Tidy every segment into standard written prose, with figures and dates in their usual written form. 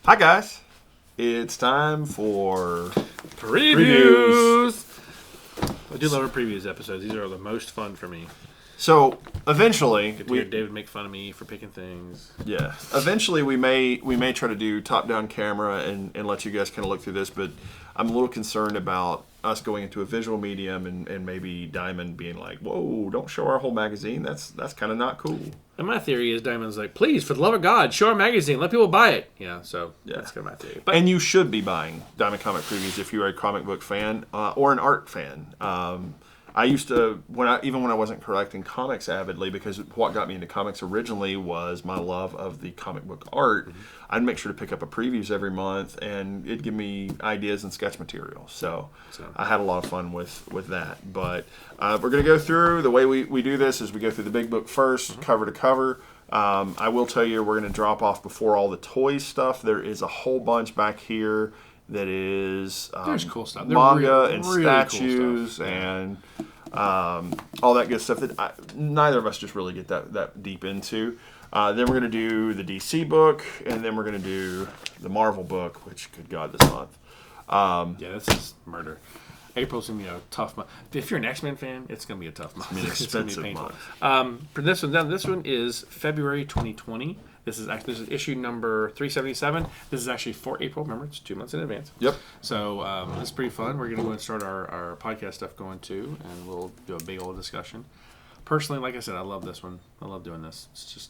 Hi guys, it's time for Previews. I do love our previews episodes. These are the most fun for me. So eventually, Get to hear David make fun of me for picking things. Yeah, eventually we may try to do top-down camera and let you guys kind of look through this, but I'm a little concerned about us going into a visual medium and maybe Diamond being like, "Whoa, don't show our whole magazine. That's kind of not cool." And my theory is Diamond's like, please, for the love of God, show our magazine. Let people buy it. Yeah, so that's kind of my theory. But And you should be buying Diamond Comic Previews if you're a comic book fan or an art fan. I used to, when I wasn't collecting comics avidly, because what got me into comics originally was my love of the comic book art. Mm-hmm. I'd make sure to pick up a previews every month, and it'd give me ideas and sketch material. So I had a lot of fun with that. But we're going to go through, the way we do this is we go through the big book first, cover to cover. I will tell you, we're going to drop off before all the toy stuff. There is a whole bunch back here that is there's cool stuff. Manga and really statues cool and all that good stuff that neither of us just really get that deep into. Then we're going to do the DC book, and then we're going to do the Marvel book, which, good God, this month. Yeah, this is murder. April's going to be a tough month. If you're an X-Men fan, it's going to be a tough month. An expensive month. For this one is February 2020. This is issue number 377. This is actually for April. Remember, it's 2 months in advance. Yep. So it's pretty fun. We're going to go and start our podcast stuff going too, and we'll do a big old discussion. Personally, like I said, I love this one. I love doing this. It's just,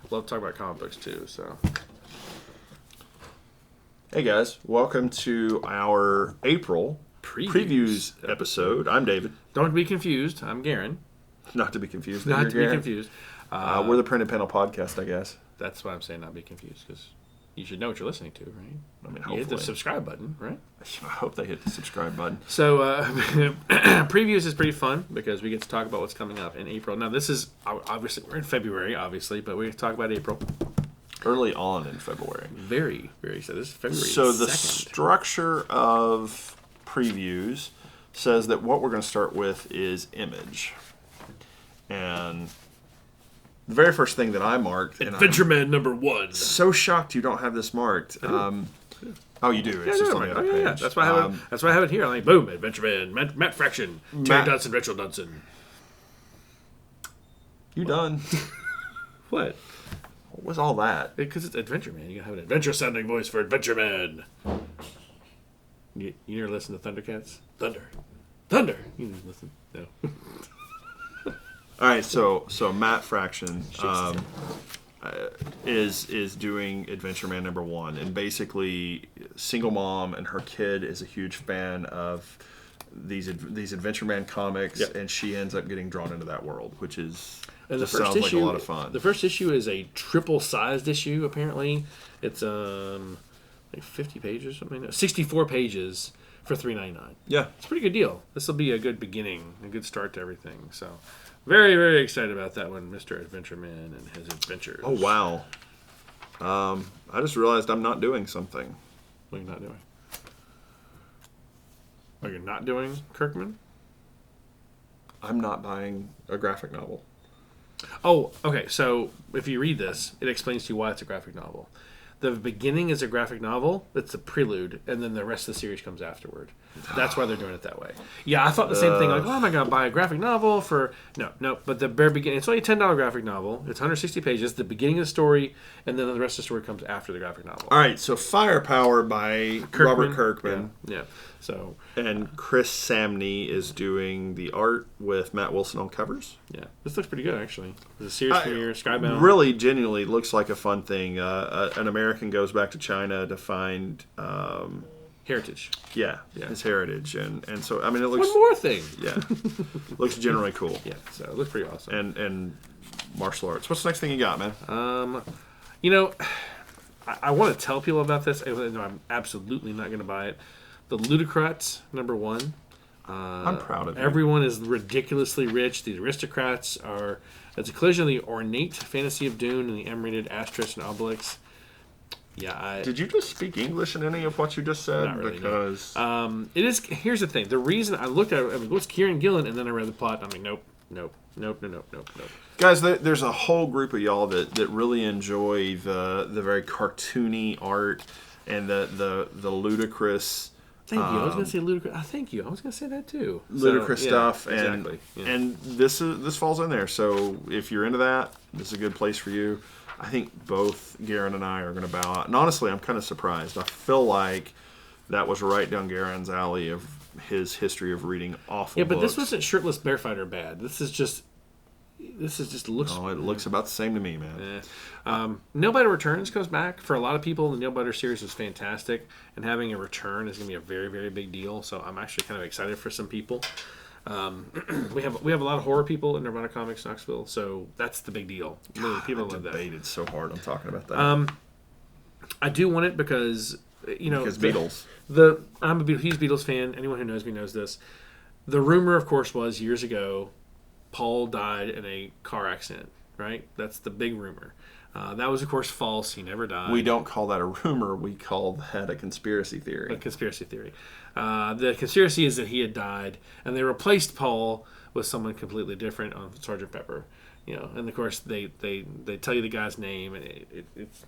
love talking about comic books too. So, hey guys, welcome to our April previews episode. I'm David. Don't be confused. I'm Garin. Not to be confused. Not to be confused. We're the Printed Panel Podcast, I guess. That's why I'm saying not be confused, because you should know what you're listening to, right? I mean, you hit the subscribe button, right? I hope they hit the subscribe button. So, previews is pretty fun because we get to talk about what's coming up in April. Now, this is, obviously, we're in February, obviously, but we talk about April. Early on in February. Very, very. So, this is February 2nd. So, the structure of previews says that what we're going to start with is image. And the very first thing that I marked... Adventure Man #1. So shocked you don't have this marked. Oh, you do. It's just on the other page. Yeah. That's why I have it here. I'm like, boom, Adventure Man, Matt Fraction, Terry Dodson, Rachel Dodson. You done? What? What was all that? Because it's Adventure Man. You gotta have an adventure-sounding voice for Adventure Man. You never listen to Thundercats? Thunder. You never listen? No. All right, so Matt Fraction is doing Adventure Man #1, and basically, single mom and her kid is a huge fan of these Adventure Man comics, and she ends up getting drawn into that world, which is sounds like a lot of fun. The first issue is a triple-sized issue. Apparently, it's like 50 pages, or something. No, 64 pages for $3.99. Yeah, it's a pretty good deal. This will be a good beginning, a good start to everything. So. Very, very excited about that one, Mr. Adventure Man and his adventures. Oh, wow. I just realized I'm not doing something. What are you not doing? Oh, you're not doing Kirkman? I'm not buying a graphic novel. Oh, okay. So if you read this, it explains to you why it's a graphic novel. The beginning is a graphic novel. It's the prelude, and then the rest of the series comes afterward. That's why they're doing it that way. Yeah, I thought the same thing. Like, oh, am I going to buy a graphic novel for... No. But the very beginning... It's only a $10 graphic novel. It's 160 pages. The beginning of the story, and then the rest of the story comes after the graphic novel. All right, so Firepower by Robert Kirkman. Yeah. So... And Chris Samney is doing the art with Matt Wilson on covers. Yeah. This looks pretty good, actually. It's a series premiere, Skybound. Really, genuinely looks like a fun thing. An American goes back to China to find... heritage. Yeah, his heritage. And so, I mean, it looks... One more thing. Yeah. Looks generally cool. Yeah, so it looks pretty awesome. And martial arts. What's the next thing you got, man? I want to tell people about this. I'm absolutely not going to buy it. The Ludocrats #1. I'm proud of you. Everyone is ridiculously rich. The aristocrats are... It's a collision of the ornate fantasy of Dune and the M-rated Asterix and Obelix. Yeah, Did you just speak English in any of what you just said? Not really, because it is. Here's the thing. The reason I looked at it, what's Kieran Gillen, and then I read the plot. I mean, nope. Nope. Guys, there's a whole group of y'all that really enjoy the very cartoony art and the ludicrous. Thank you. I was going to say ludicrous. Thank you. I was going to say that too. Ludicrous stuff, exactly. And this falls in there. So if you're into that, this is a good place for you. I think both Garin and I are going to bow out. And honestly, I'm kind of surprised. I feel like that was right down Garin's alley of his history of reading awful but books. this wasn't shirtless bear fighter bad. This is just looks. Oh, it looks about the same to me, man. Nail Biter Returns comes back. For a lot of people, the Nail Biter series was fantastic, and having a return is going to be a very, very big deal. So I'm actually kind of excited for some people. We have a lot of horror people in Nirvana Comics Knoxville, so that's the big deal. People love that. I debated so hard on talking about that. I do want it because Beatles. I'm a huge Beatles fan. Anyone who knows me knows this. The rumor, of course, was years ago Paul died in a car accident. Right, that's the big rumor. That was, of course, false. He never died. We don't call that a rumor. We call that a conspiracy theory. A conspiracy theory. The conspiracy is that he had died, and they replaced Paul with someone completely different on Sergeant Pepper. And of course they tell you the guy's name, and it's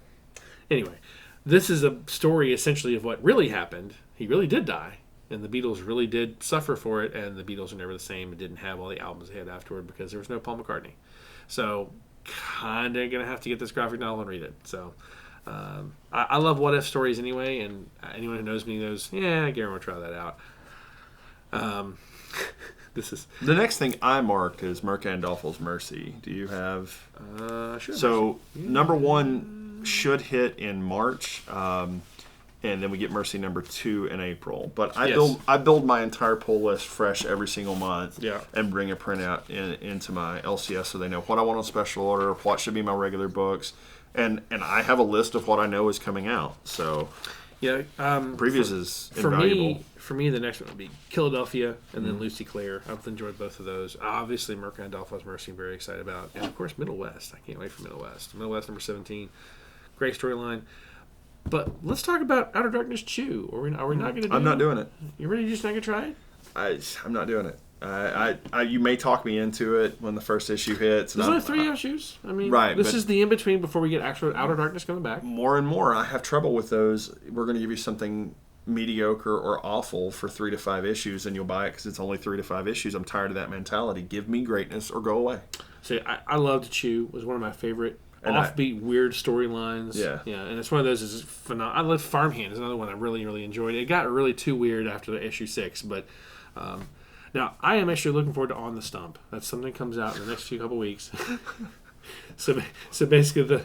anyway. This is a story essentially of what really happened. He really did die, and the Beatles really did suffer for it. And the Beatles are never the same and didn't have all the albums they had afterward because there was no Paul McCartney. So, kind of going to have to get this graphic novel and read it. So, I love what-if stories anyway, and anyone who knows me knows, Garen will try that out. This is... The next thing I marked is Merc Andolfo's Mercy. Do you have... Sure. So, number 1 should hit in March, and then we get Mercy number 2 in April. But I build my entire pull list fresh every single month, and bring a printout into my LCS so they know what I want on special order, what should be my regular books, and I have a list of what I know is coming out. So previews is invaluable. For me, the next one would be Philadelphia and then Lucy Claire. I've enjoyed both of those. Obviously, Merc Andolfo's Mercy, I'm very excited about, and of course Middle West. I can't wait for Middle West. Middle West number 17, great storyline. But let's talk about Outer Darkness Chew. Are we not going to do it? I'm not doing it. You really just not going to try it? I'm not doing it. You may talk me into it when the first issue hits. There's only 3 issues. I mean, this is the in-between before we get actual Outer Darkness coming back. More and more, I have trouble with those. We're going to give you something mediocre or awful for 3 to 5 issues, and you'll buy it because it's only 3 to 5 issues. I'm tired of that mentality. Give me greatness or go away. See, I loved Chew. It was one of my favorite offbeat, weird storylines. Yeah, and it's one of those is phenomenal. I love Farmhand is another one I really, really enjoyed. It got really too weird after the issue 6, but now I am actually looking forward to On the Stump. That's something that comes out in the next couple weeks. so basically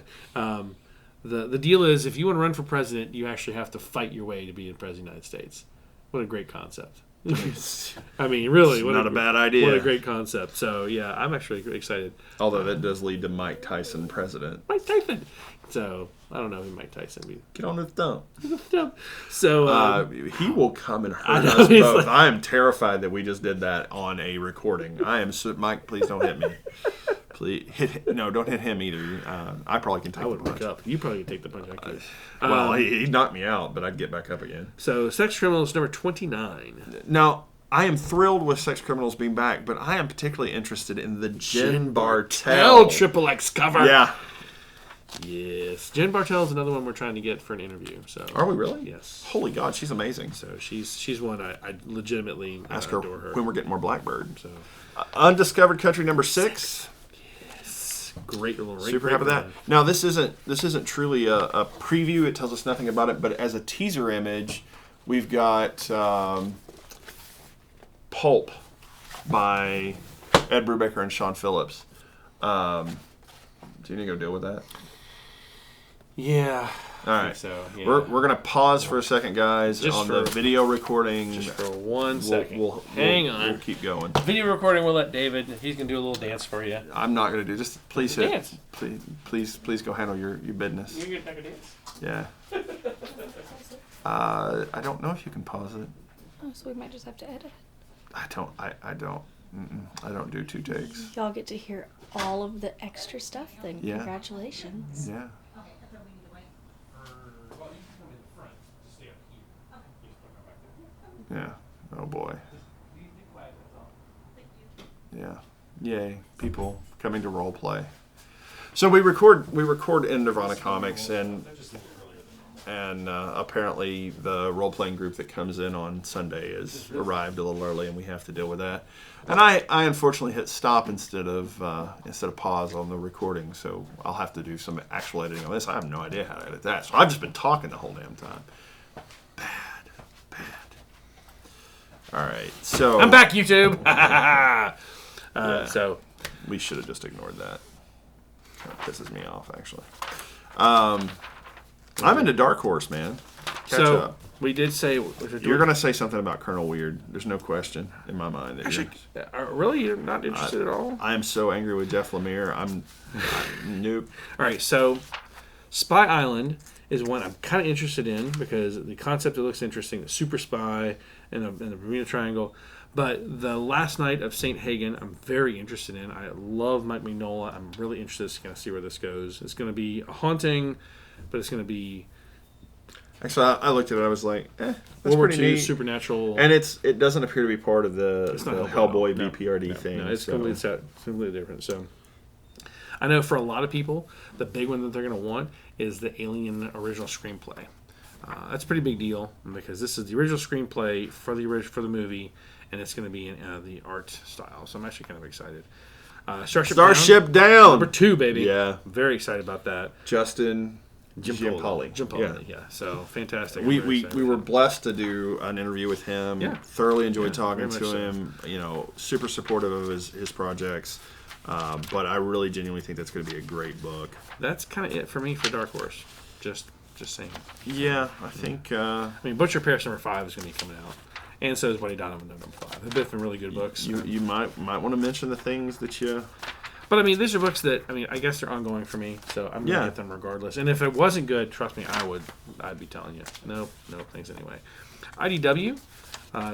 the deal is if you want to run for president, you actually have to fight your way to be in president of the United States. What a great concept. I mean, really, it's not a bad idea. What a great concept. So, yeah, I'm actually excited. Although that does lead to Mike Tyson president. Mike Tyson. So, I don't know who Mike Tyson be. Get on the stump. So, he will come and hurt us both. I am terrified that we just did that on a recording. Mike, please don't hit me. Please don't hit him either. I probably can take the punch. Look up. You probably can take the punch. I could. Well, he knocked me out, but I'd get back up again. So, Sex Criminals number 29. Now, I am thrilled with Sex Criminals being back, but I am particularly interested in the Jen Bartel Triple X cover. Yeah. Yes. Jen Bartel is another one we're trying to get for an interview. So are we really? Yes. Holy God, she's amazing. So she's one I legitimately ask her adore her when we're getting more Blackbird. So Undiscovered Country number 6. Yes. Great little super happy with that. Now this isn't truly a preview. It tells us nothing about it, but as a teaser image, we've got Pulp by Ed Brubaker and Sean Phillips. Do you need to go deal with that? Yeah. All right. So yeah. We're gonna pause for a second, guys, the video recording. Just for 1 second. Hang on. We'll keep going. Video recording. We'll let David. He's gonna do a little dance for you. I'm not gonna do. Just please hit. Dance. Please go handle your business. You're gonna dance. Yeah. I don't know if you can pause it. Oh, so we might just have to edit. I don't. I don't do 2 takes. Y'all get to hear all of the extra stuff then. Yeah. Congratulations. Yeah. Yeah. Oh boy. Yeah. Yay, people coming to role play. So we record in Nirvana Comics, and apparently the role playing group that comes in on Sunday has arrived a little early, and we have to deal with that. And I unfortunately hit stop instead of pause on the recording, so I'll have to do some actual editing on this. I have no idea how to edit that, so I've just been talking the whole damn time. Bad. All right, so I'm back, YouTube. So we should have just ignored that. Kind of pisses me off, actually. I'm into Dark Horse, man. Catch up. We did say You're going to say something about Colonel Weird. There's no question in my mind. That actually, really, you're not interested at all? I am so angry with Jeff Lemire. I'm nope. All right, so Spy Island is one I'm kind of interested in because the concept, it looks interesting. The super spy and the Bermuda Triangle. But the Last Night of St. Hagen, I'm very interested in. I love Mike Mignola. I'm really interested to kind of see where this goes. It's going to be a haunting, but it's going to be... Actually, I looked at it. I was like, that's World War pretty II, neat. supernatural. And it doesn't appear to be part of the Hellboy No, BPRD thing. No, it's so. completely different. So I know for a lot of people, the big one that they're going to want is the Alien original screenplay. That's a pretty big deal because this is the original screenplay for the movie, and it's going to be in the art style. So I'm actually kind of excited. Starship Down. Number 2, baby. Yeah. I'm very excited about that. Justin Giampoli. Giampoli. Yeah. So fantastic. We were blessed to do an interview with him. Yeah. Thoroughly enjoyed talking very to much him. Super supportive of his projects. But I really genuinely think that's going to be a great book. That's kind of it for me for Dark Horse. Just saying. Yeah, I think. I mean, Butcher Paris number 5 is going to be coming out, and so is Buddy Donovan number 5. They've both been really good books. You might want to mention the things that you. But I mean, these are books that I guess they're ongoing for me, so I'm gonna get them regardless. And if it wasn't good, trust me, I'd be telling you, no, thanks anyway. IDW,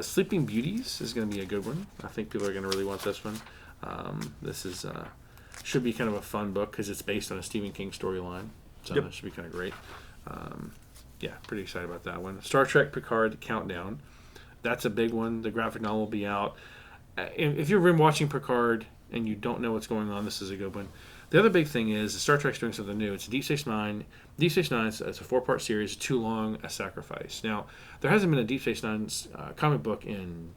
Sleeping Beauties is gonna be a good one. I think people are gonna really want this one. This is should be kind of a fun book because it's based on a Stephen King storyline, so it should be kind of great. Pretty excited about that one. Star Trek Picard Countdown, that's a big one. The graphic novel will be out. If you've been watching Picard and you don't know what's going on, this is a good one. The other big thing is Star Trek's doing something new. It's Deep Space Nine. Deep Space Nine is a 4-part series, Too Long a Sacrifice. Now, there hasn't been a Deep Space Nine comic book in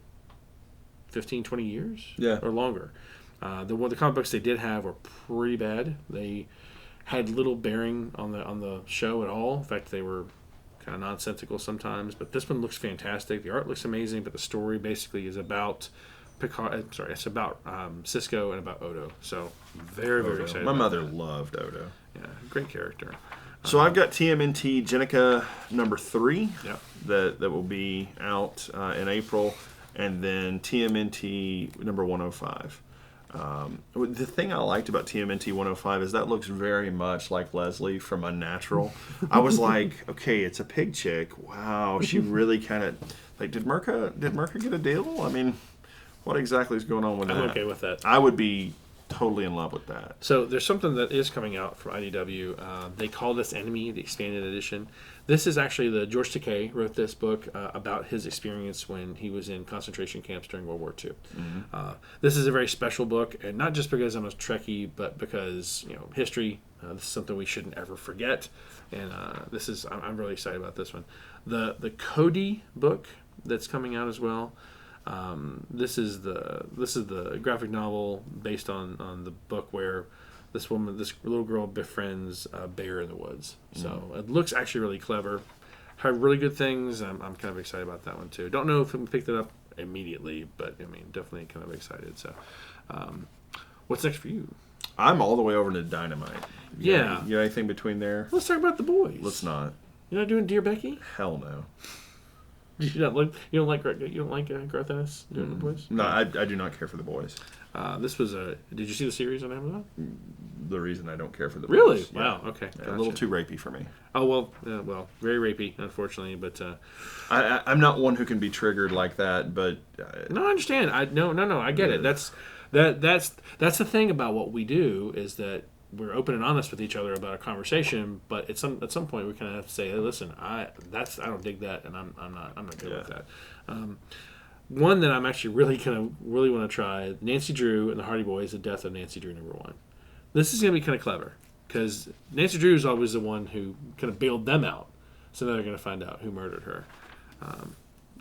15, 20 years or longer. The comic books they did have were pretty bad. They had little bearing on the show at all. In fact, they were kind of nonsensical sometimes. But this one looks fantastic. The art looks amazing, but the story basically is about it's about Cisco and about Odo. So very excited. My mother loved Odo. Yeah, great character. So I've got TMNT Jenica number 3 Yeah. that will be out in April, and then TMNT number 105. The thing I liked about TMNT 105 is that looks very much like Leslie from Unnatural. I was like, okay, it's a pig chick. Wow, she really kind of like did Merca get a deal? I mean, what exactly is going on with that? I'm okay with that. I would be totally in love with that. So there's something that is coming out from IDW. They call this Enemy, the expanded edition. This is actually George Takei wrote this book about his experience when he was in concentration camps during World War II. Mm-hmm. This is a very special book, and not just because I'm a Trekkie, but because history. This is something we shouldn't ever forget, and I'm really excited about this one. The Cody book that's coming out as well. This is the graphic novel based on the book where this little girl befriends a bear in the woods. So it looks actually really clever. Heard really good things. I'm kind of excited about that one too. Don't know if I'm picked it up immediately, but I mean, definitely kind of excited. So, what's next for you? I'm all the way over to Dynamite. You got anything between there? Let's talk about The Boys. Let's not. You're not doing Dear Becky? Hell no. You don't like Garth Ennis doing The Boys? No, I do not care for The Boys. This was Did you see the series on Amazon? The reason I don't care for The Really? Boys. Wow. Okay. A little too rapey for me. Oh well, very rapey, unfortunately. But I'm not one who can be triggered like that. But no, I understand. No. I get it. That's the thing about what we do is that we're open and honest with each other about a conversation, but at some point we kind of have to say, hey, listen, I don't dig that, and I'm not good with that. one that I'm actually really want to try, Nancy Drew and the Hardy Boys, The Death of Nancy Drew #1. This is going to be kind of clever because Nancy Drew is always the one who kind of bailed them out. So now they're going to find out who murdered her.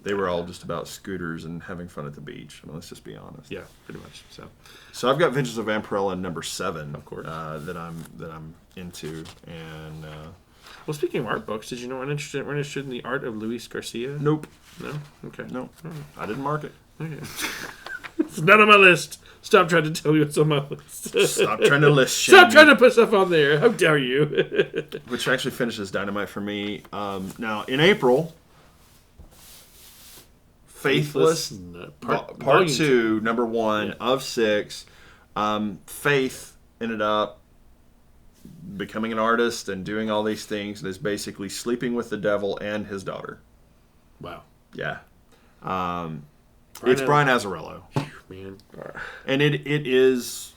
They were all just about scooters and having fun at the beach. I mean, let's just be honest. Yeah, pretty much. So I've got Vengeance of Vampirella #7, Of course. that I'm into, and Well, speaking of art books, did you know we're interested in the art of Luis Garcia? nope, No? Okay. nope, I didn't mark it. Okay. It's not on my list. Stop trying to tell me what's on my list. Stop trying to list shame. Stop trying to put stuff on there. How dare you? Which actually finishes Dynamite for me. Now in April, Faithless, No, Part Volume 2, #1 Yeah. of 6. Faith ended up becoming an artist and doing all these things, and is basically sleeping with the devil and his daughter. Wow. Yeah. It's Brian Azzarello. Man. And it is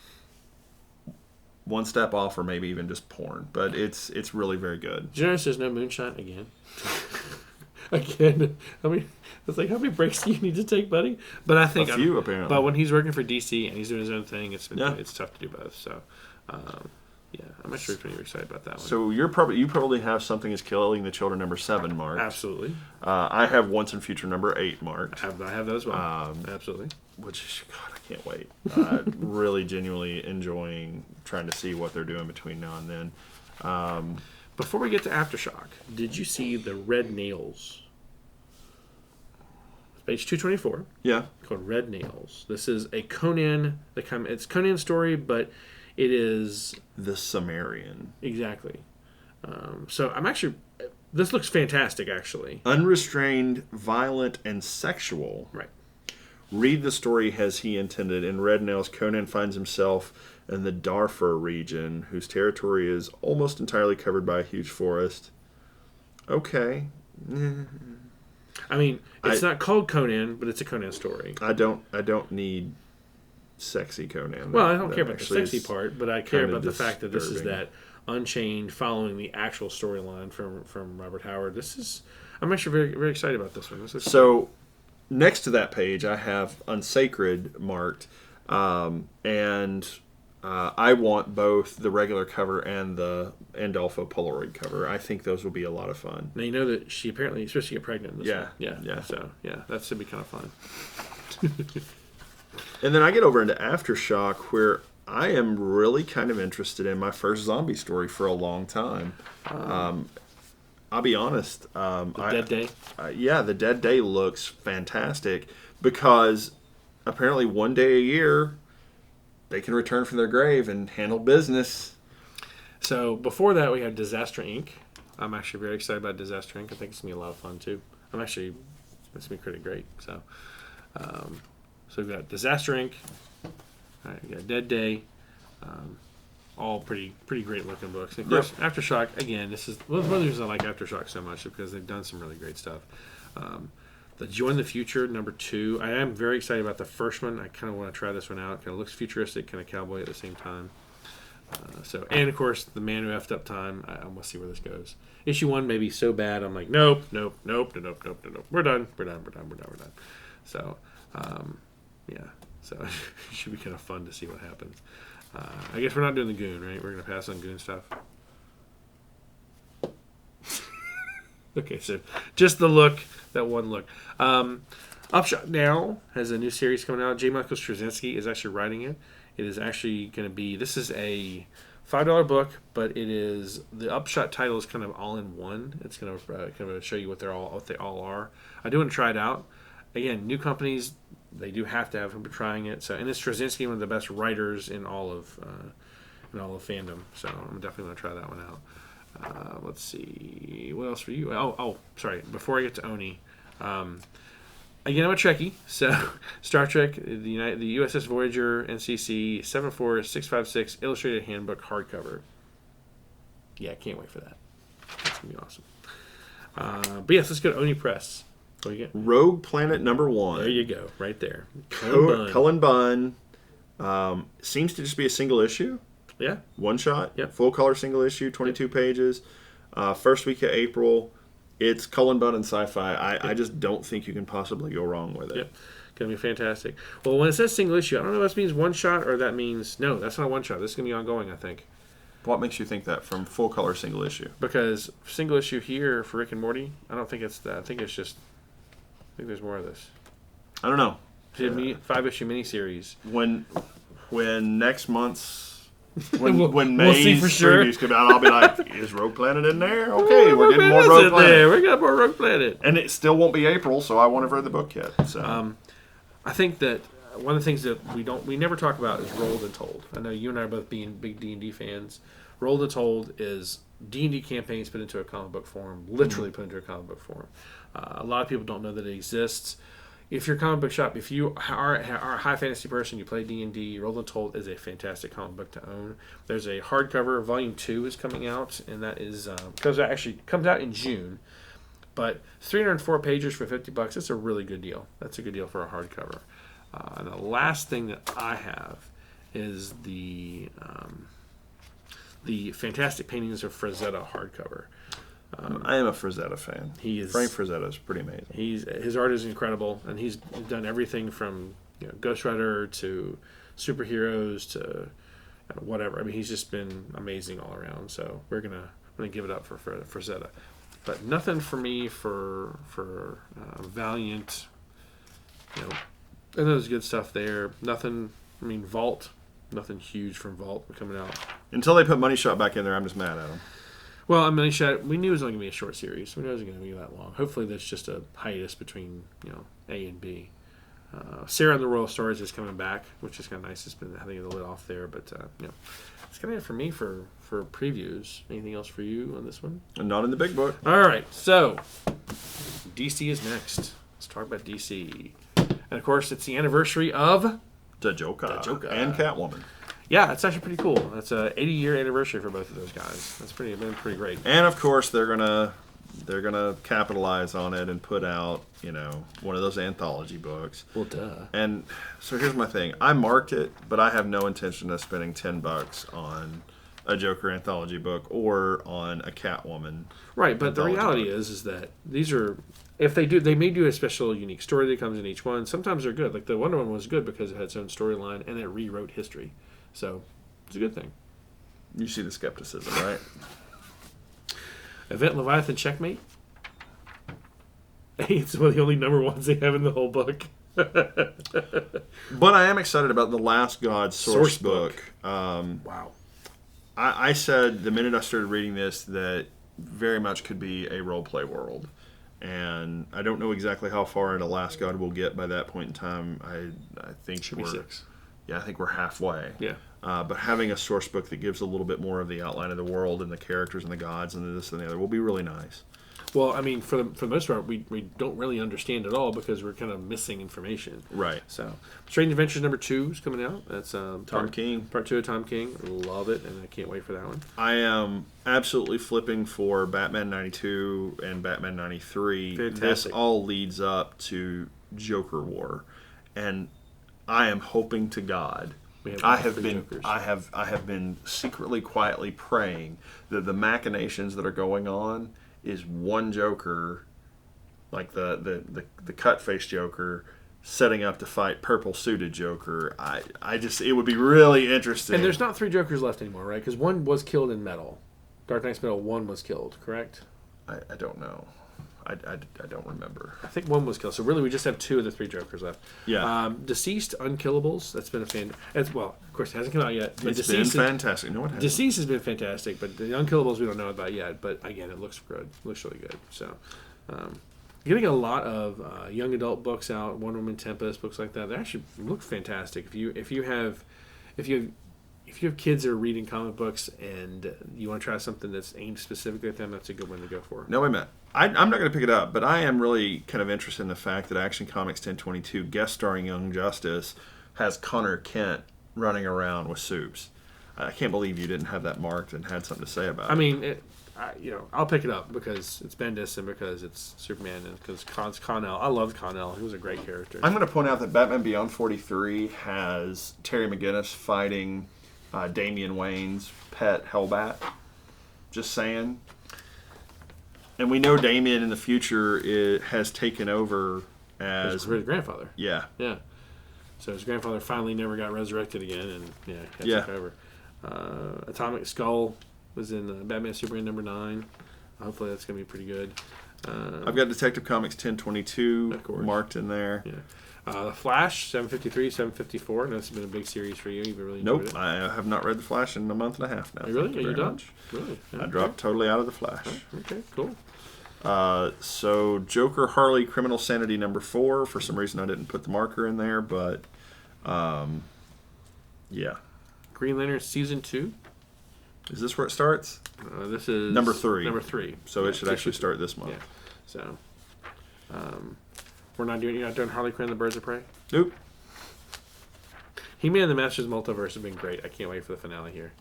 one step off, or maybe even just porn, but it's really very good. Did you notice there's no moonshine again? Again. I mean, it's like, how many breaks do you need to take, buddy? But I think A few, apparently. But when he's working for DC and he's doing his own thing, it's Yeah. it's tough to do both. So, yeah, I'm actually pretty excited about that one. So you probably have Something Is Killing the Children #7 marked. Absolutely, I have Once and Future #8 marked. I have those as well. Absolutely. Which, God, I can't wait. Really genuinely enjoying trying to see what they're doing between now and then. Before we get to Aftershock, did you see the Red Nails? Page 224. Yeah. Called Red Nails. This is a Conan. It's Conan story, but it is The Sumerian. exactly. So I'm actually. This looks fantastic, actually. Unrestrained, violent, and sexual. Right. Read the story as he intended. In Red Nails, Conan finds himself in the Darfur region, whose territory is almost entirely covered by a huge forest. Okay. I mean, it's not called Conan, but it's a Conan story. I don't need sexy Conan. Well, I don't That care about the actually sexy is part, but I care kinda about the fact that this is disturbing. that Unchained, following the actual storyline from Robert Howard. I'm actually very very excited about this one. This is So, next to that page, I have Unsacred marked, and I want both the regular cover and the Andolfo Polaroid cover. I think those will be a lot of fun. Now you know that she apparently is supposed to get pregnant in this Yeah, one. Yeah. yeah. So yeah, that should be kind of fun. And then I get over into Aftershock, where I am really kind of interested in my first zombie story for a long time. I'll be honest. Dead Day. Yeah, the Dead Day looks fantastic because apparently one day a year they can return from their grave and handle business. So before that, we have Disaster Inc. I'm actually very excited about Disaster Inc. I think it's gonna be a lot of fun too. It's gonna be pretty great. So we've got Disaster Inc. All right, we got Dead Day. All pretty great looking books. And of course, Aftershock, again, this is one of the reasons I like Aftershock so much, because they've done some really great stuff. The Join the Future #2. I am very excited about the first one. I kind of want to try this one out. Kind of looks futuristic, kind of cowboy at the same time. And of course, The Man Who Effed Up Time. I want to see where this goes. Issue 1 may be so bad, I'm like, nope. We're done. So, yeah. So it should be kind of fun to see what happens. I guess we're not doing the Goon, right? We're going to pass on Goon stuff. Okay, so just the look, that one look. Upshot Now has a new series coming out. J. Michael Straczynski is actually writing it. It is actually going to be, this is a $5 book, but it is, the Upshot title is kind of all in one. It's going to kind of show you what they all are. I do want to try it out. Again, new companies, they do have to have him trying it. So, and it's Straczynski, one of the best writers in all of fandom. So I'm definitely going to try that one out. Let's see, what else for you? Oh, sorry. Before I get to Oni, again, I'm a Trekkie. So Star Trek, the USS Voyager, NCC 74656 Illustrated Handbook hardcover. Yeah, I can't wait for that. That's gonna be awesome. But yes, let's go to Oni Press. What do you get? Rogue Planet #1. There you go, right there. Cullen Bunn. Seems to just be a single issue. Yeah. One shot. Yep. Full color single issue, 22 pages. First week of April. It's Cullen Bunn and sci-fi. I just don't think you can possibly go wrong with it. Yep. Gonna be fantastic. Well, when it says single issue, I don't know if that means one shot or that means no. That's not a one shot. This is gonna be ongoing, I think. What makes you think that from full color single issue? Because single issue here for Rick and Morty, I don't think it's that. I think it's just. I think there's more of this. I don't know. 5-issue miniseries. When next month's we'll when May's see for sure. previews come out, I'll be like, is Rogue Planet in there? Okay, we're getting more Rogue Planet. There. We got more Rogue Planet. And it still won't be April, so I won't have read the book yet. So I think that one of the things that we never talk about is Rolled and Told. I know you and I are both being big D&D fans. Rolled and Told is D&D campaigns put into a comic book form, literally put into a comic book form. A lot of people don't know that it exists. If you're a comic book shop, if you are a high fantasy person, you play D&D, Rolled and Told is a fantastic comic book to own. There's a hardcover, Volume 2 is coming out, and that is comes out in June. But 304 pages for $50, it's a really good deal. That's a good deal for a hardcover. And the last thing that I have is the fantastic paintings of Frazetta hardcover. I am a Frazetta fan. Frank Frazetta is pretty amazing. His art is incredible, and he's done everything from Ghost Rider to superheroes to whatever. I mean, he's just been amazing all around. So we're gonna give it up for Frazetta. But nothing for me for Valiant. And there's good stuff there. Nothing. I mean, Vault. Nothing huge from Vault coming out. Until they put Money Shot back in there, I'm just mad at them. Well, I mean, we knew it was only going to be a short series. We knew it wasn't going to be that long. Hopefully, there's just a hiatus between A and B. Sarah and the Royal Stories is coming back, which is kind of nice. It's been having the lid off there, but it's kind of it for me for previews. Anything else for you on this one? And not in the big book. All right, so DC is next. Let's talk about DC, and of course, it's the anniversary of The Joker. And Catwoman. Yeah, it's actually pretty cool. That's a 80-year anniversary for both of those guys. That's been pretty great. And of course, they're gonna capitalize on it and put out one of those anthology books. Well, duh. And so here's my thing: I marked it, but I have no intention of spending $10 on a Joker anthology book or on a Catwoman. Right, but the reality is that these are. If they may do a special unique story that comes in each one. Sometimes they're good. Like the Wonder Woman was good because it had its own storyline and it rewrote history. So it's a good thing. You see the skepticism, right? Event Leviathan Checkmate. It's one of the only number ones they have in the whole book. But I am excited about the Last God source book. Wow. I said the minute I started reading this that very much could be a role-play world. And I don't know exactly how far into Last God we'll get by that point in time. I think Should be 6. Yeah, I think we're halfway. Yeah. But having a source book that gives a little bit more of the outline of the world and the characters and the gods and this and the other will be really nice. Well, I mean, for the most part, we don't really understand it all because we're kind of missing information. Right. So, Strange Adventures #2 is coming out. That's Tom King. Part 2 of Tom King. Love it, and I can't wait for that one. I am absolutely flipping for Batman 92 and Batman 93. Fantastic. This all leads up to Joker War, and I am hoping to God. I have been secretly, quietly praying that the machinations that are going on is one Joker, like the cut face Joker, setting up to fight purple suited Joker. It would be really interesting. And there's not 3 Jokers left anymore, right? Because one was killed in Metal. Dark Knight's Metal 1 was killed, correct? I don't know. I don't remember. I think 1 was killed. So really, we just have 2 of the 3 Jokers left. Yeah. Deceased Unkillables. That's been a fan. Well, of course, it hasn't come out yet. But It's been fantastic. No, it hasn't. Deceased has been fantastic, but the Unkillables we don't know about yet. But again, it looks good. It looks really good. So, getting a lot of young adult books out. Wonder Woman, Tempest, books like that. They actually look fantastic. If you have kids that are reading comic books and you want to try something that's aimed specifically at them, that's a good one to go for. No, wait a minute. I'm not going to pick it up, but I am really kind of interested in the fact that Action Comics 1022, guest starring Young Justice, has Connor Kent running around with Soups. I can't believe you didn't have that marked and had something to say about it. I mean, I'll pick it up because it's Bendis and because it's Superman and because Connell. I loved Connell. He was a great character. I'm going to point out that Batman Beyond 43 has Terry McGinnis fighting Damian Wayne's pet Hellbat. Just saying. And we know Damian in the future has taken over as his grandfather. yeah. Yeah. So his grandfather finally never got resurrected again, and took over. Atomic Skull was in Batman Superman #9. Hopefully that's going to be pretty good. I've got Detective Comics 1022 marked in there. Yeah. The Flash 753, 754. That's been a big series for you. You've really enjoyed Nope, it. I have not read The Flash in a month and a half now. Really? Thank Are you very done? much. Really? I dropped totally out of The Flash. Okay, cool. So Joker Harley Criminal Sanity #4. For some reason I didn't put the marker in there, but yeah. Green Lantern Season 2. Is this where it starts? This is #3. #3. So it should actually start this month. Yeah. So, you're not doing Harley Quinn and the Birds of Prey? Nope. He-Man and the Masters of the Multiverse have been great. I can't wait for the finale here.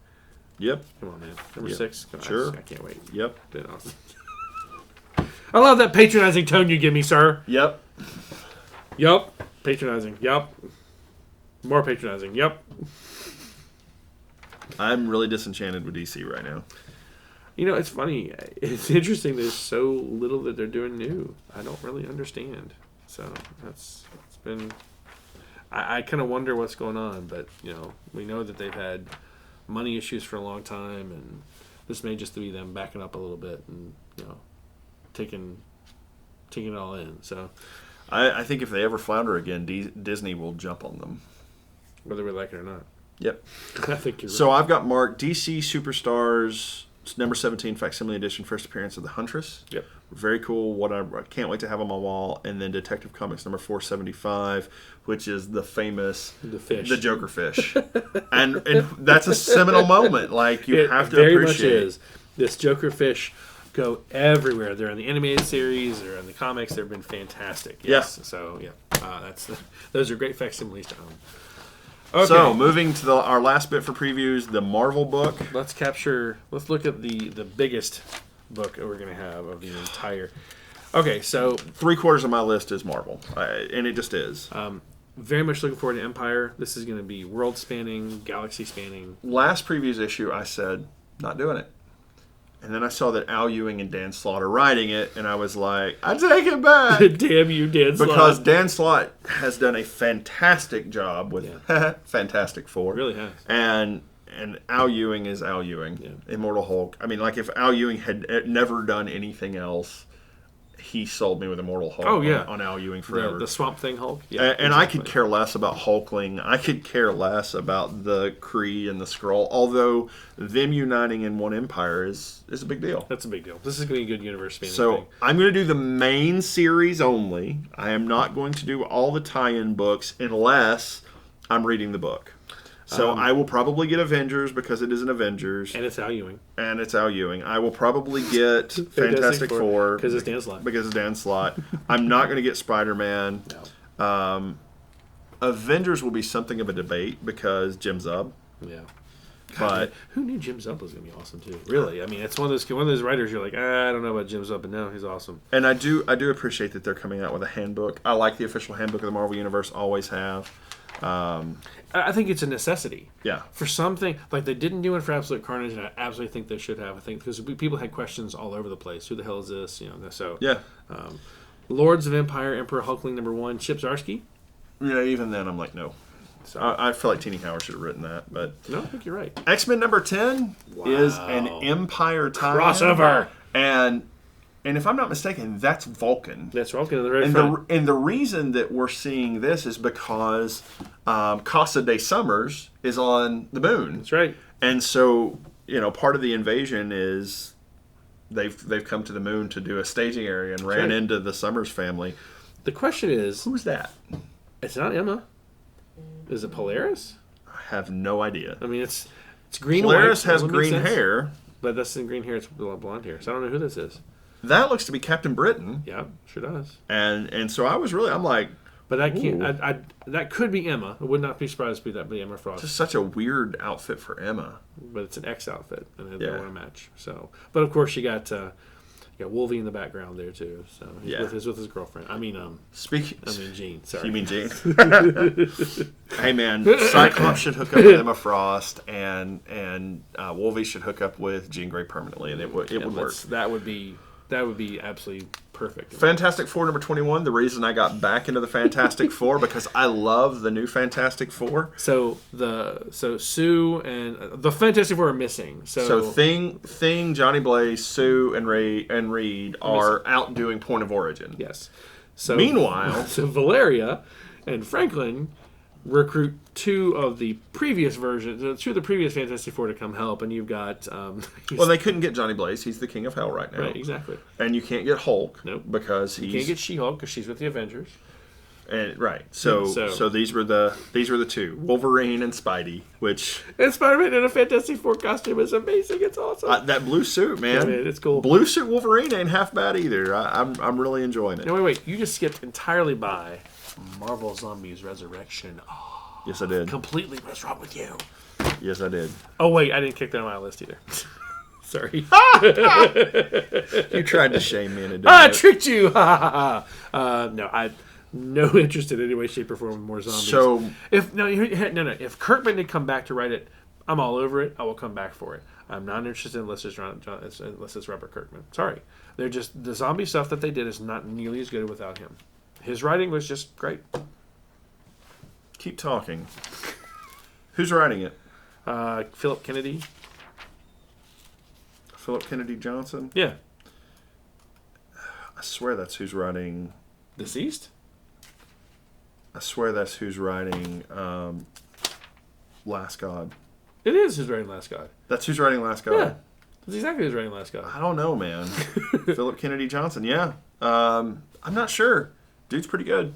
Yep. Come on, man. Number Yep. 6. Come on, Sure. I can't wait. Yep. Been awesome. I love that patronizing tone you give me, sir. Yep. Yup. Patronizing. Yup. More patronizing. Yup. I'm really disenchanted with DC right now. You know, it's funny. It's interesting. There's so little that they're doing new. I don't really understand. So it's been. I kind of wonder what's going on, but we know that they've had money issues for a long time, and this may just be them backing up a little bit and taking it all in. So I think if they ever flounder again, Disney will jump on them. whether we like it or not. Yep. I think you're right. So I've got marked DC Superstars #17 Facsimile Edition, first appearance of the Huntress. Yep. Very cool. I can't wait to have on my wall. And then Detective Comics #475, which is the famous the Joker fish, and that's a seminal moment. Like you have to very appreciate. much is. This Joker fish go everywhere. They're in the animated series. They're in the comics. They've been fantastic. Yes. Yeah. So those are great facsimiles to own. Okay. So moving to our last bit for previews, the Marvel book. Let's look at the biggest book that we're going to have of the entire. Okay, so 3/4 of my list is Marvel, and it just is. very much looking forward to Empire. This is going to be world spanning, galaxy spanning. Last previews issue, I said not doing it, and then I saw that Al Ewing and Dan Slott are writing it, and I was like, I take it back. Damn you, Dan Slott. Because Dan Slott has done a fantastic job with Fantastic Four. Really has. And Al Ewing is Al Ewing. Yeah. Immortal Hulk. I mean, like if Al Ewing had never done anything else, he sold me with Immortal Hulk on Al Ewing forever. The Swamp Thing Hulk. Yeah, and I could care less about Hulkling. I could care less about the Kree and the Skrull, although them uniting in one empire is a big deal. That's a big deal. This is going to be a good universe spanning So thing. I'm going to do the main series only. I am not going to do all the tie-in books unless I'm reading the book. So I will probably get Avengers because it is an Avengers. And it's Al Ewing. And it's Al Ewing. I will probably get Fantastic Four. Because it's Dan Slott. Because it's Dan Slott. I'm not going to get Spider-Man. No. Avengers will be something of a debate because Jim Zub. Yeah. But who knew Jim Zub was going to be awesome too? Really, I mean, it's one of those writers you're like, I don't know about Jim Zub, but no, he's awesome. And I do appreciate that they're coming out with a handbook. I like the official handbook of the Marvel Universe. Always have. I think it's a necessity. Yeah. For something like they didn't do it for Absolute Carnage, and I absolutely think they should have. I think because people had questions all over the place. Who the hell is this? So Yeah. Lords of Empire, Emperor Hulkling #1, Chip Zdarsky. Yeah. Even then, I'm like, no. So I feel like Teeny Howard should have written that, but no, I think you're right. X-Men #10 is an Empire tie Crossover. And if I'm not mistaken, that's Vulcan. That's Vulcan in the very front. And the reason that we're seeing this is because Casa de Summers is on the moon. That's right. And so, part of the invasion is they've come to the moon to do a staging area and ran into the Summers family. The question is, Who's that? it's not Emma. Is it Polaris? I have no idea. I mean, it's green. Polaris white, has doesn't make green sense. hair. But that's in green hair. It's blonde hair. So I don't know who this is. That looks to be Captain Britain. Yeah, sure does. And so I'm like, But that can't. Ooh. That could be Emma. I would not be surprised to be Emma Frost. just such a weird outfit for Emma. But it's an X outfit, and they Yeah. want to match. So, but of course you got Wolvie in the background there too. So he's Yeah. with his girlfriend. I mean Jean. Sorry. You mean Jean? Hey man, Cyclops should hook up with Emma Frost, and Wolvie should hook up with Jean Grey permanently, and it would work. That would be absolutely perfect. Fantastic Four number 21. The reason I got back into the Fantastic Four because I love the new Fantastic Four. So Sue and the Fantastic Four are missing. So Thing, Johnny Blaze, Sue, and Reed are out doing Point of Origin. Yes. So Meanwhile, so Valeria and Franklin recruit two of the previous Fantastic Four to come help, and you've got well, they couldn't get Johnny Blaze. He's the king of hell right now. right, exactly. And you can't get Hulk. Nope. Because You can't get She-Hulk because she's with the Avengers. And right, so these were the two, Wolverine and Spidey, which And Spider-Man in a Fantastic Four costume is amazing. It's awesome. that blue suit, man, Yeah, man, it's cool. Blue suit Wolverine ain't half bad either. I'm really enjoying it. No, wait. You just skipped entirely by Marvel Zombies Resurrection. Oh, Yes, I did. completely. What's wrong with you? Yes, I did. Oh wait, I didn't kick that on my list either. Sorry. You tried to shame me into doing I it. tricked you. No, I no interest in any way, shape, or form in more zombies. So If if Kirkman had come back to write it, I'm all over it. I will come back for it. I'm not interested unless it's Robert Kirkman. Sorry, they're just the zombie stuff that they did is not nearly as good without him. His writing was just great. keep talking. Who's writing it? Philip Kennedy. Philip Kennedy Johnson. Yeah, I swear that's who's writing. deceased. I swear that's who's writing Last God. It is his writing Last God. That's who's writing Last God. Yeah, that's exactly his writing Last God. I don't know, man. Philip Kennedy Johnson. Yeah. I'm not sure. Dude's pretty good.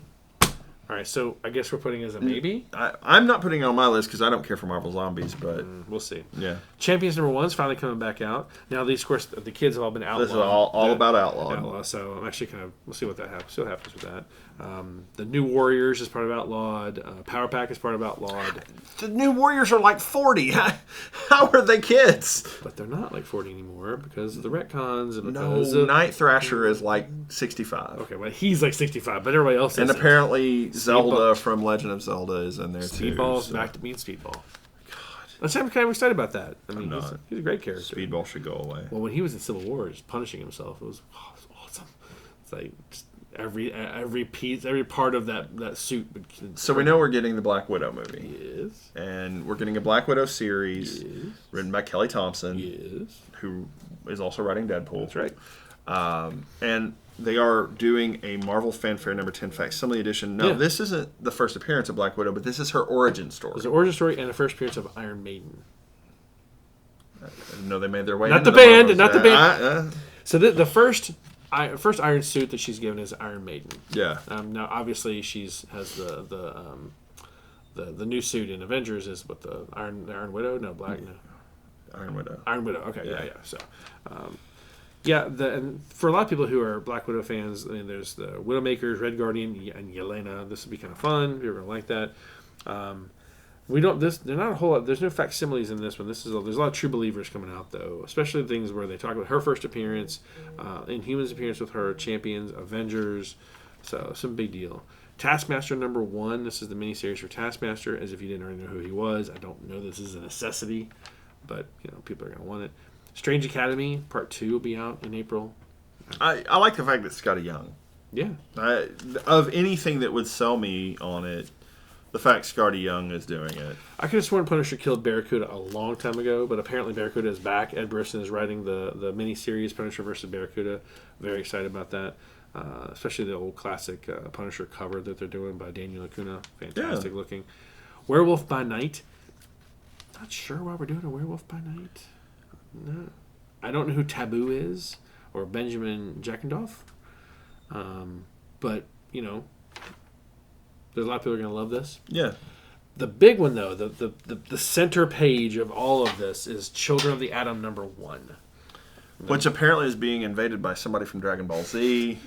All right, so I guess we're putting it as a maybe. I'm not putting it on my list because I don't care for Marvel Zombies, but We'll see. yeah. Champions number 1 is finally coming back out. Now these, of course, the kids have all been outlawed. This is all about Outlaw. Outlaw. So I'm actually we'll see what that happens. See what happens with that. The New Warriors is part of Outlawed. Power Pack is part of Outlawed, The New Warriors are like 40. How are they kids? but they're not like 40 anymore because of the retcons and No, because of, Night Thrasher is like 65. okay, well he's like 65, but everybody else And isn't. apparently Zelda from Legend of Zelda is in there too. Speedball's so back to being Speedball. God, I'm kind of excited about that. I mean, not. he's a great character. Speedball should go away. Well, when he was in Civil War, just punishing himself, it was awesome. It's like just every piece, every part of that suit. So we know we're getting the Black Widow movie. Yes. And we're getting a Black Widow series written by Kelly Thompson, Yes. who is also writing Deadpool. That's right. And they are doing a Marvel Fanfare number 10 facsimile edition. Now, Yeah. this isn't the first appearance of Black Widow, but this is her origin story. There's an origin story and a first appearance of Iron Maiden. I didn't know they made their way Not into the band, Marvels. not the band. So the first Iron suit that she's given is Iron Maiden. Yeah. Now, obviously, has the new suit in Avengers is what the Iron Widow. No, Black. No. Iron Widow. Iron Widow. Okay, Yeah. yeah. So, and for a lot of people who are Black Widow fans, I mean, there's the Widowmakers, Red Guardian, and Yelena. This would be kind of fun. You're gonna like that. We don't. They're not a whole lot. There's no facsimiles in this one. There's a lot of True Believers coming out though, especially things where they talk about her first appearance, Inhumans appearance with her, Champions, Avengers. So some big deal. Taskmaster number 1. This is the miniseries for Taskmaster. As if you didn't already know who he was. I don't know this is a necessity, but people are gonna want it. Strange Academy Part 2 will be out in April. I like the fact that Scotty Young. Yeah. Of anything that would sell me on it, the fact Scotty Young is doing it. I could have sworn Punisher killed Barracuda a long time ago, but apparently Barracuda is back. Ed Brisson is writing the miniseries Punisher vs. Barracuda. Very excited about that. Especially the old classic Punisher cover that they're doing by Daniel Acuna. Fantastic looking. Werewolf by Night. Not sure why we're doing a Werewolf by Night. No. I don't know who Taboo is or Benjamin Jackendorf. But, there's a lot of people who are going to love this. Yeah. The big one, though, the center page of all of this is Children of the Atom number 1. Which apparently is being invaded by somebody from Dragon Ball Z.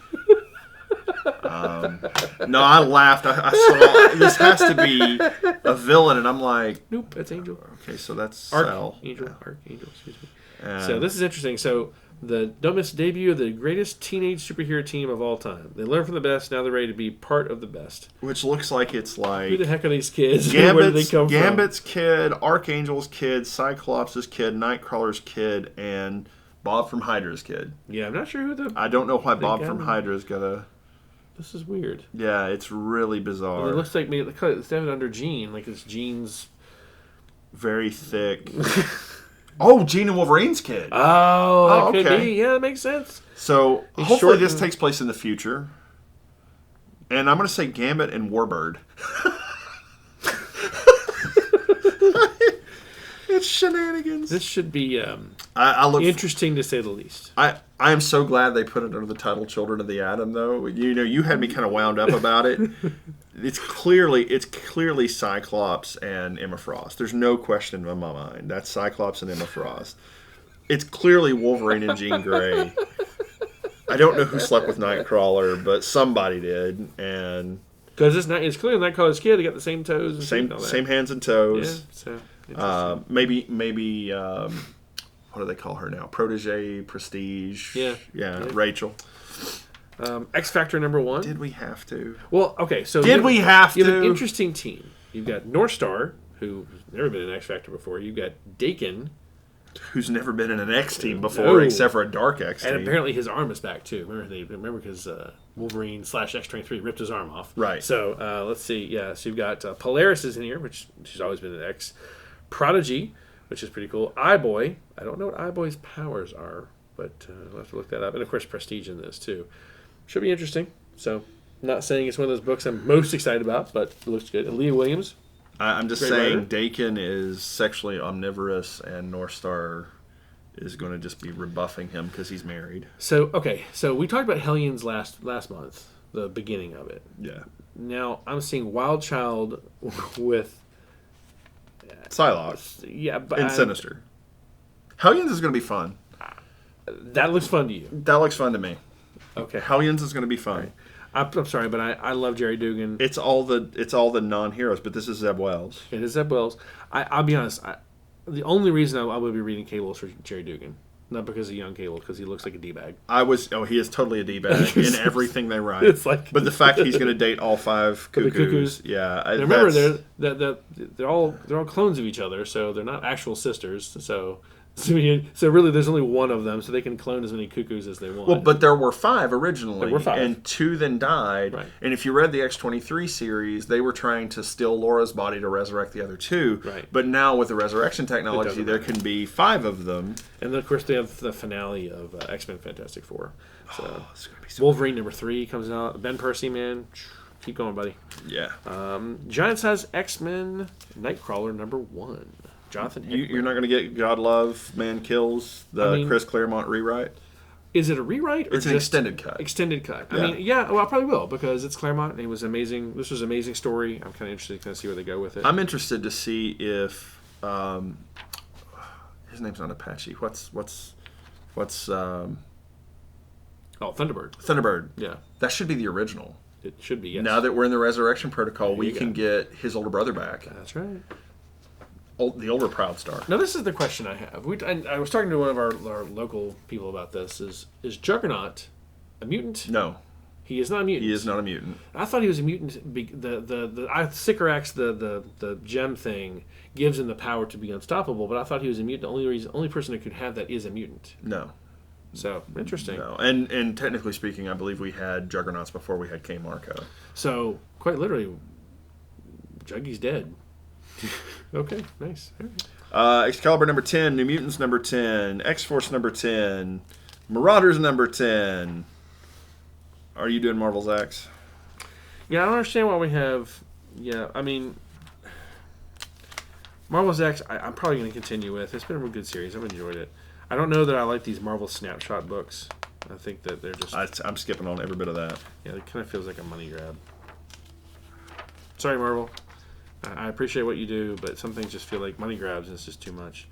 No, I laughed. I saw this has to be a villain, and I'm like, Nope, that's Angel. okay, so that's Cell. Archangel, excuse me. And So this is interesting. So don't miss the debut of the greatest teenage superhero team of all time. They learn from the best. Now they're ready to be part of the best. which looks like it's Who the like heck are these kids? Where did they come Gambit's kid, Archangel's kid, Cyclops' kid, Nightcrawler's kid, and Bob from Hydra's kid. Yeah, I'm not sure who the. I don't know why Bob got from him. Hydra's got a... This is weird. Yeah, it's really Well, bizarre. it looks like maybe it's definitely under Gene, like it's Gene's. Very thick. Oh, Gene and Wolverine's kid. Oh, that could okay. be. Yeah, that makes sense. So He's hopefully this shortened. takes place in the future. And I'm going to say Gambit and Warbird. It's shenanigans. This should be I look. interesting to say the least. I am so glad they put it under the title "Children of the Atom." Though you had me kind of wound up about it. It's clearly Cyclops and Emma Frost. There's no question in my mind. That's Cyclops and Emma Frost. It's clearly Wolverine and Jean Grey. I don't know who slept with Nightcrawler, but somebody did, and Because it's clearly Nightcrawler's kid. They got the same toes and feet and all that. same hands and Yeah, toes. so interesting. Maybe what do they call her now? Protege, Prestige. Yeah. Rachel. X Factor number 1. Did we have to? Well, okay, so Did we have you have an to? interesting team. You've got North Star, who's never been in X Factor before. You've got Dakin, Who's never been in an X team before, No. except for a Dark X team. and apparently his arm is back too. Remember because Wolverine / X-23 ripped his arm off. Right. So let's see. Yeah, so you've got Polaris is in here, which she's always been an X. Prodigy, which is pretty cool. Eye-Boy. I don't know what Eye-Boy's powers are, but I'll have to look that up. And of course, Prestige in this too. Should be interesting. So, not saying it's one of those books I'm most excited about, but it looks good. And Leah Williams. I'm just Great saying writer. Dakin is sexually omnivorous, and North Star is going to just be rebuffing him because he's married. So we talked about Hellions last month, the beginning of it. Yeah. Now I'm seeing Wild Child with Psylocke but and Sinister. Hellions is going to be fun. that looks fun to you. That looks fun to me. Okay, Hellions is going to be fun. I'm sorry, but I love Jerry Dugan. It's all the non-heroes, but this is Zeb Wells. It is Zeb Wells. I'll be honest. The only reason I would be reading Cable is for Jerry Dugan, not because of young Cable, because he looks like a d-bag. He is totally a d-bag in everything they write. It's like- but the fact he's going to date all 5 The cuckoos, cuckoos. yeah. Now remember, they're all clones of each other, so they're not actual sisters. So really, there's only one of them, so they can clone as many cuckoos as they want. well, but there were 5 originally, There were 5. and 2 then died. Right. And if you read the X-23 series, they were trying to steal Laura's body to resurrect the other 2. Right. But now with the resurrection technology, doesn't there matter. can be 5 of them. And then, of course, they have the finale of X-Men Fantastic Four. So It's going to be so. Wolverine number 3 comes out. Ben Percy, man, keep going, buddy. Yeah. Giant Size X-Men Nightcrawler number 1. Jonathan Hickman. You're not going to get God Love, Man Kills, the Chris Claremont rewrite? Is it a rewrite or It's an just extended cut. Extended cut. Yeah. I mean, yeah, well, I probably will because it's Claremont and it was amazing. This was an amazing story. I'm kind of interested to kind of see where they go with it. I'm interested to see if his name's not Apache. What's Thunderbird. Thunderbird? Yeah, That should be the original. it should be. Yes. Now that we're in the Resurrection Protocol, we you can go. get his older brother back, That's right. the older Proud Star. Now this is the question I have. I was talking to one of our local people about this. Is Juggernaut a mutant? No, He is not a mutant. he is not a mutant. I thought he was a mutant. Sycorax, the gem thing, gives him the power to be unstoppable. But I thought he was a mutant. The only person who could have that is a mutant. No, So interesting. no. And technically speaking, I believe we had Juggernauts before we had K. Marco. So quite literally, Juggy's dead. Okay, nice. All right. Excalibur number 10, New Mutants number 10, X-Force number 10, Marauders number 10. Are you doing Marvel's X? Yeah, I don't understand why we have. Yeah, I mean, Marvel's X. I'm probably going to continue with. It's been a real good series. I've enjoyed it. I don't know that I like these Marvel Snapshot books. I think that they're just. I'm skipping on every bit of that. Yeah, it kind of feels like a money grab. Sorry, Marvel. I appreciate what you do, but some things just feel like money grabs, and it's just too much.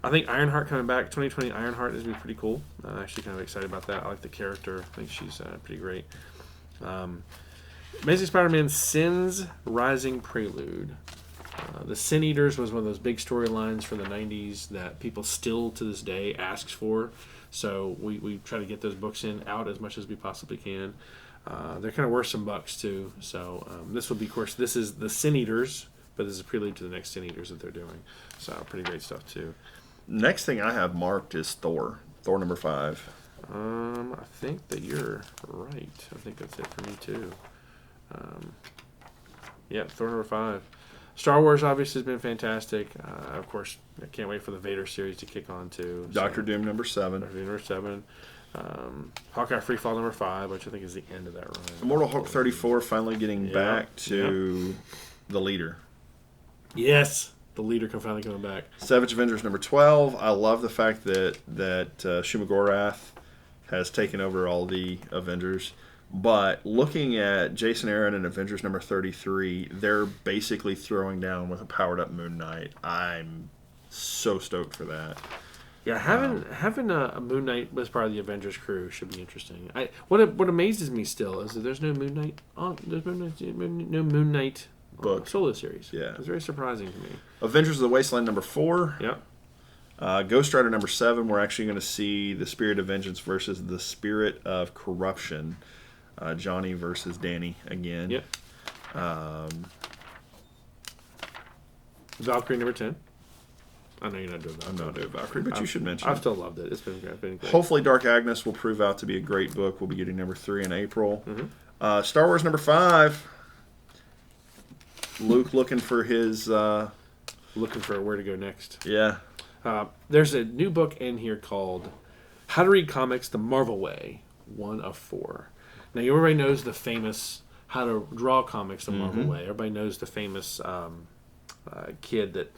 I think Ironheart coming back, 2020 Ironheart is going to be pretty cool. I'm actually kind of excited about that. I like the character. I think she's pretty great. Amazing Spider-Man Sins Rising Prelude. The Sin Eaters was one of those big storylines from the 90s that people still to this day asks for. So we try to get those books out as much as we possibly can. They're kind of worth some bucks too. So this will be, of course, this is the Sin Eaters, but this is a prelude to the next Sin Eaters that they're doing. So pretty great stuff too. Next thing I have marked is Thor. Thor number 5. I think that you're right. I think that's it for me too. Yeah, Thor number 5. Star Wars obviously has been fantastic. Of course, I can't wait for the Vader series to kick on too. Doctor Doom number 7. Doctor Doom number 7. Hawkeye Freefall number 5, which I think is the end of that run. Immortal Hulk 34 finally getting back to the leader. Yes, the leader finally coming back. Savage Avengers number 12. I love the fact that Shumagorath has taken over all the Avengers. But looking at Jason Aaron and Avengers number 33, they're basically throwing down with a powered up Moon Knight. I'm so stoked for that. Yeah, having a Moon Knight as part of the Avengers crew should be interesting. What amazes me still is that there's no Moon Knight no Moon Knight book solo series. Yeah, it's very surprising to me. Avengers of the Wasteland number 4. Yep. Ghost Rider number 7. We're actually going to see the Spirit of Vengeance versus the Spirit of Corruption. Johnny versus Danny again. Yep. Valkyrie number 10. I know you're not doing that. I'm not doing Valkyrie, but you should mention I've it. still loved it. It's been great. Hopefully Dark Agnes will prove out to be a great book. We'll be getting number 3 in April. Mm-hmm. Star Wars number 5. Luke looking for his... looking for where to go next. Yeah. There's a new book in here called How to Read Comics the Marvel Way, 1 of 4. Now, everybody knows the famous How to Draw Comics the Marvel Way. Everybody knows the famous kid that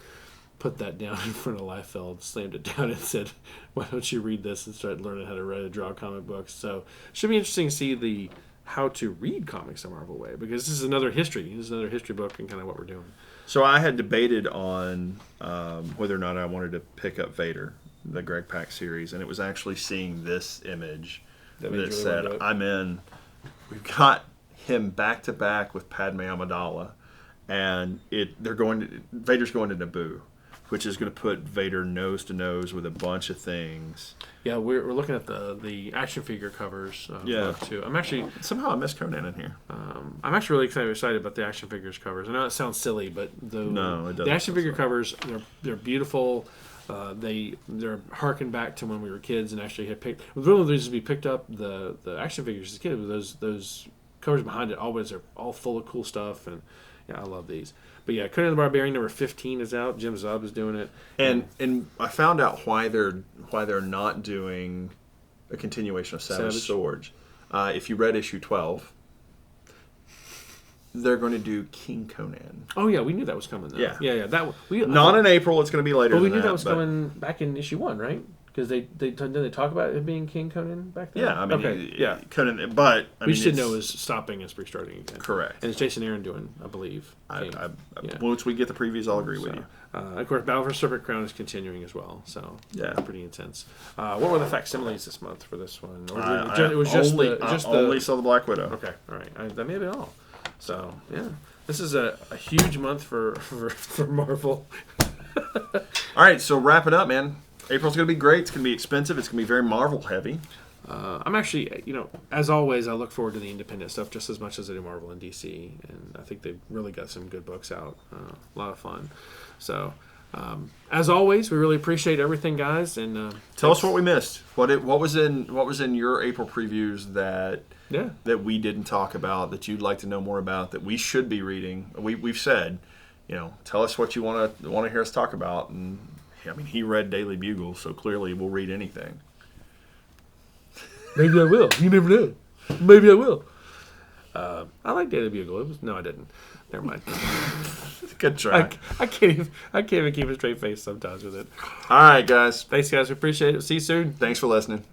put that down in front of Liefeld, slammed it down and said, why don't you read this and start learning how to write and draw comic books. So it should be interesting to see the how to read comics the Marvel Way, because this is another history. This is another history book and kind of what we're doing. So I had debated on whether or not I wanted to pick up Vader, the Greg Pak series, and it was actually seeing this image that said, I'm in. We've got him back to back with Padme Amidala, and Vader's going to Naboo, which is going to put Vader nose to nose with a bunch of things. Yeah, we're looking at the action figure covers. Too. I'm actually somehow I missed Conan in here. I'm actually really excited about the action figures covers. I know it sounds silly, but no, it doesn't. The action figure covers they're beautiful. They're harking back to when we were kids and actually had picked. One of the reasons we picked up the action figures as a kid was those covers behind it always are all full of cool stuff, and yeah, I love these. But yeah, Conan the Barbarian number 15 is out. Jim Zub is doing it, and I found out why they're not doing a continuation of Savage Swords. If you read issue 12. They're going to do King Conan. Oh yeah, we knew that was coming. Though. Yeah. That not in April. It's going to be later. But we knew that was coming back in issue 1, right? Because didn't they talk about it being King Conan back then? Yeah, I mean, Conan. But we should know is stopping and restarting again. Correct. And it's Jason Aaron doing, I believe. Once we get the previews, I'll agree with you. Of course, Battle for Serpent Crown is continuing as well, so yeah, pretty intense. What were the facsimiles this month for this one? Or it was just only saw the Black Widow. Okay, all right, that may have been all. So yeah, this is a huge month for Marvel. All right, so wrap it up, man. April's going to be great. It's going to be expensive. It's going to be very Marvel heavy. I'm actually, as always, I look forward to the independent stuff just as much as I do Marvel and DC, and I think they've really got some good books out. A lot of fun. So, as always, we really appreciate everything, guys. And tell us what we missed. What was in your April previews that we didn't talk about, that you'd like to know more about, that we should be reading. We've said, tell us what you want to hear us talk about. And I mean, he read Daily Bugle, so clearly we'll read anything. Maybe I will. You never know. Maybe I will. I like Daily Bugle. No, I didn't. Never mind. Good try. I can't even keep a straight face sometimes with it. All right, guys. Thanks, guys. We appreciate it. See you soon. Thanks for listening.